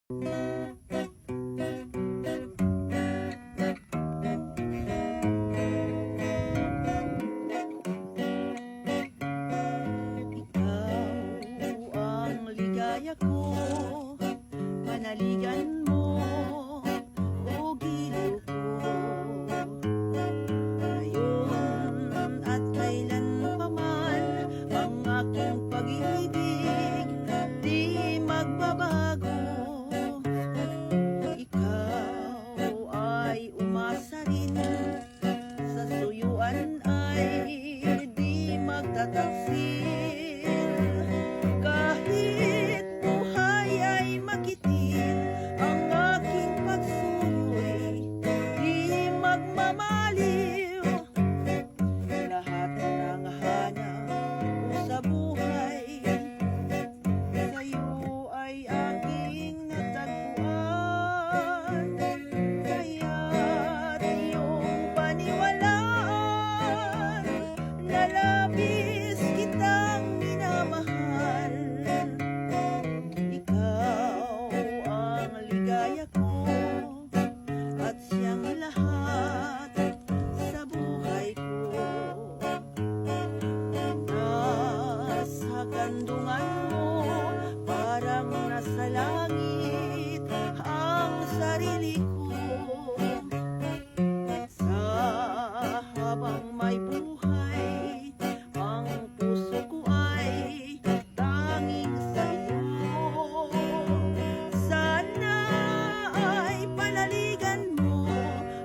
Ikaw ang ligaya ko, panaligan mo o giliw ko. Ngayon at kailan pa man, ang aking pag-ibig di magbabago. Ikaw ay umasa rin, sa suyuan ay di magtataksil. Kahit buhay ay makitin, ang aking pagsuyo'y di magmamaliw. Lahat ng hanap ko sa buhay, sa'yo ay aking natagpuan. Kaya't iyong paniwalaan, na labis kitang minamahal. Ikaw ang ligaya ko, at siyang lahat sa buhay ko. Nasa kandungan mo, parang nasa langit ang sarili ko. Sa habang may buhay, ang puso ko ay tanging sa'yo. Sana ay panaligan mo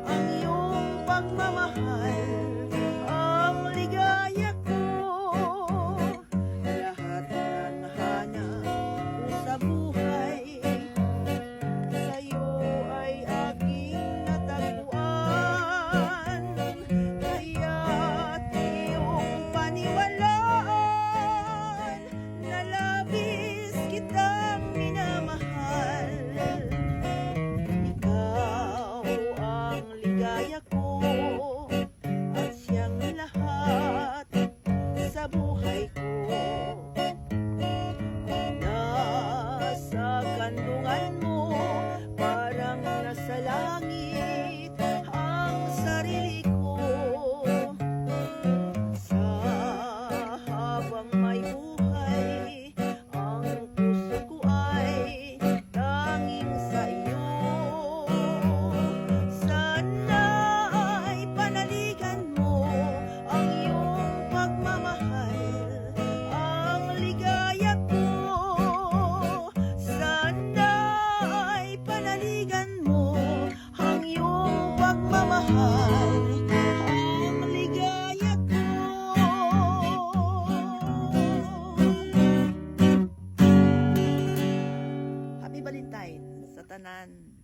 ang iyong pagmamahal, ang ligaya ko. Lahat ng hanap ko sa buhay, sa'yo ay aking natagpuan. Kaya't iyong paniwalaan, na labis kitang minamahal. Ikaw ang ligaya ko, at siyang lahat sa buhay ko. Nasa kandungan mo, parang nasa langit ang sarili ko. Sa habang may buhay, ang puso ko ay tanging sa'yo. Sana ay panaligan mo ang iyong pagmamahal, ang ligaya ko. Sana ay panaligan mo ang iyong pagmamahal, ang ligaya ko. Happy Valentine sa tanan.